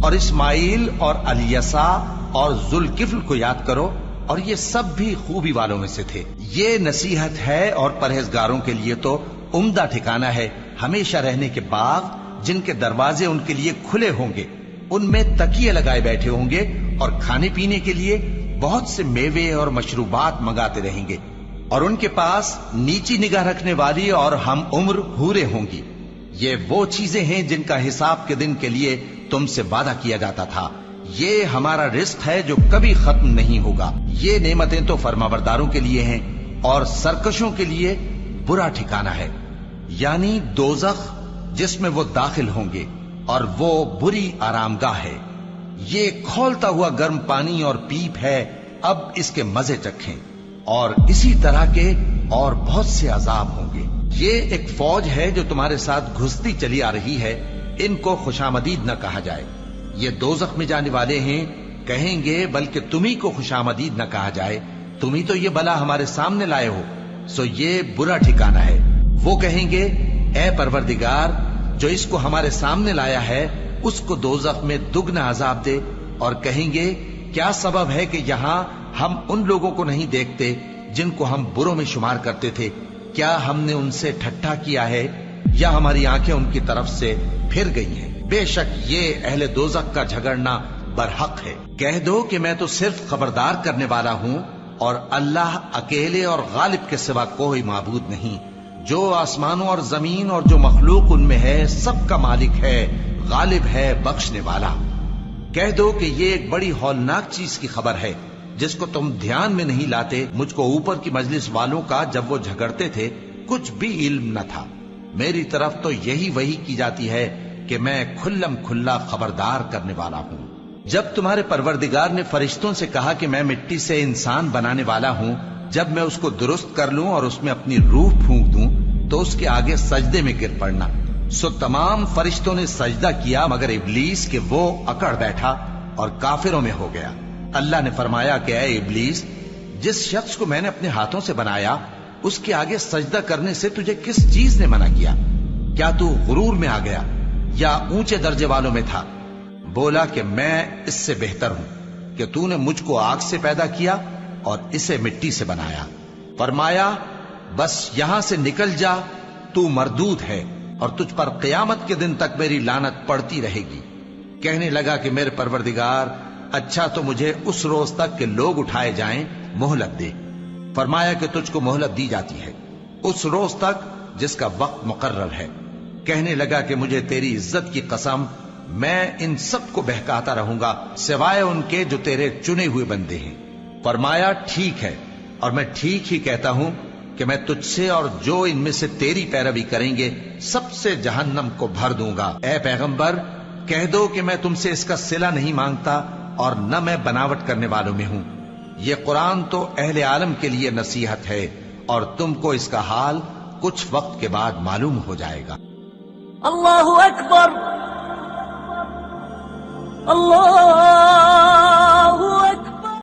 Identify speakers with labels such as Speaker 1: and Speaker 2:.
Speaker 1: اور اسماعیل اور الیسع اور ذوالکفل کو یاد کرو، اور یہ سب بھی خوبی والوں میں سے تھے۔ یہ نصیحت ہے اور پرہیزگاروں کے لیے تو عمدہ ٹھکانہ ہے، ہمیشہ رہنے کے باغ جن کے دروازے ان کے لیے کھلے ہوں گے، ان میں تکیے لگائے بیٹھے ہوں گے، اور کھانے پینے کے لیے بہت سے میوے اور مشروبات منگاتے رہیں گے، اور ان کے پاس نیچی نگاہ رکھنے والی اور ہم عمر حوریں ہوں گی۔ یہ وہ چیزیں ہیں جن کا حساب کے دن کے لیے تم سے وعدہ کیا جاتا تھا، یہ ہمارا رزق ہے جو کبھی ختم نہیں ہوگا۔ یہ نعمتیں تو فرمانبرداروں کے لیے ہیں، اور سرکشوں کے لیے برا ٹھکانہ ہے، یعنی دوزخ جس میں وہ داخل ہوں گے، اور وہ بری آرامگاہ ہے۔ یہ کھولتا ہوا گرم پانی اور پیپ ہے، اب اس کے مزے چکھیں، اور اسی طرح کے اور بہت سے عذاب ہوں گے۔ یہ ایک فوج ہے جو تمہارے ساتھ گھستی چلی آ رہی ہے، ان کو خوشامدید نہ کہا جائے۔ یہ دوزخ میں جانے والے ہیں، کہیں گے بلکہ تمہیں کو خوشامدید نہ کہا جائے، تمہیں تو یہ بلا ہمارے سامنے لائے ہو، سو یہ برا ٹھکانہ ہے۔ وہ کہیں گے اے پروردگار، جو اس کو ہمارے سامنے لایا ہے اس کو دوزخ میں دگنا عذاب دے، اور کہیں گے کیا سبب ہے کہ یہاں ہم ان لوگوں کو نہیں دیکھتے جن کو ہم بروں میں شمار کرتے تھے؟ کیا ہم نے ان سے ٹھٹھا کیا ہے، یا ہماری آنکھیں ان کی طرف سے پھر گئی ہیں؟ بے شک یہ اہل دوزخ کا جھگڑنا برحق ہے۔ کہہ دو کہ میں تو صرف خبردار کرنے والا ہوں، اور اللہ اکیلے اور غالب کے سوا کوئی معبود نہیں، جو آسمانوں اور زمین اور جو مخلوق ان میں ہے سب کا مالک ہے، غالب ہے، بخشنے والا۔ کہہ دو کہ یہ ایک بڑی ہولناک چیز کی خبر ہے جس کو تم دھیان میں نہیں لاتے۔ مجھ کو اوپر کی مجلس والوں کا جب وہ جھگڑتے تھے کچھ بھی علم نہ تھا، میری طرف تو یہی وحی کی جاتی ہے کہ میں کھلم کھلا خبردار کرنے والا ہوں۔ جب تمہارے پروردگار نے فرشتوں سے کہا کہ میں مٹی سے انسان بنانے والا ہوں، جب میں اس کو درست کر لوں اور اس میں اپنی روح پھونک دوں تو اس کے آگے سجدے میں گر پڑنا، سو تمام فرشتوں نے سجدہ کیا مگر ابلیس کہ وہ اکڑ بیٹھا اور کافروں میں ہو گیا۔ اللہ نے فرمایا کہ اے ابلیس، جس شخص کو میں نے اپنے ہاتھوں سے بنایا اس کے آگے سجدہ کرنے سے تجھے کس چیز نے منع کیا؟ کیا تو غرور میں آ گیا یا اونچے درجے والوں میں تھا؟ بولا کہ میں اس سے بہتر ہوں کہ تو نے مجھ کو آگ سے پیدا کیا اور اسے مٹی سے بنایا۔ فرمایا بس یہاں سے نکل جا، تو مردود ہے اور تجھ پر قیامت کے دن تک میری لعنت پڑتی رہے گی۔ کہنے لگا کہ میرے پروردگار، اچھا تو مجھے اس روز تک کہ لوگ اٹھائے جائیں مہلت دے۔ فرمایا کہ تجھ کو مہلت دی جاتی ہے اس روز تک جس کا وقت مقرر ہے۔ کہنے لگا کہ مجھے تیری عزت کی قسم، میں ان سب کو بہکاتا رہوں گا سوائے ان کے جو تیرے چنے ہوئے بندے ہیں۔ فرمایا ٹھیک ہے، اور میں ٹھیک ہی کہتا ہوں کہ میں تجھ سے اور جو ان میں سے تیری پیروی کریں گے سب سے جہنم کو بھر دوں گا۔ اے پیغمبر، کہہ دو کہ میں تم سے اس کا صلہ نہیں مانگتا اور نہ میں بناوٹ کرنے والوں میں ہوں۔ یہ قرآن تو اہل عالم کے لیے نصیحت ہے، اور تم کو اس کا حال کچھ وقت کے بعد معلوم ہو جائے گا۔
Speaker 2: اللہ اکبر، اللہ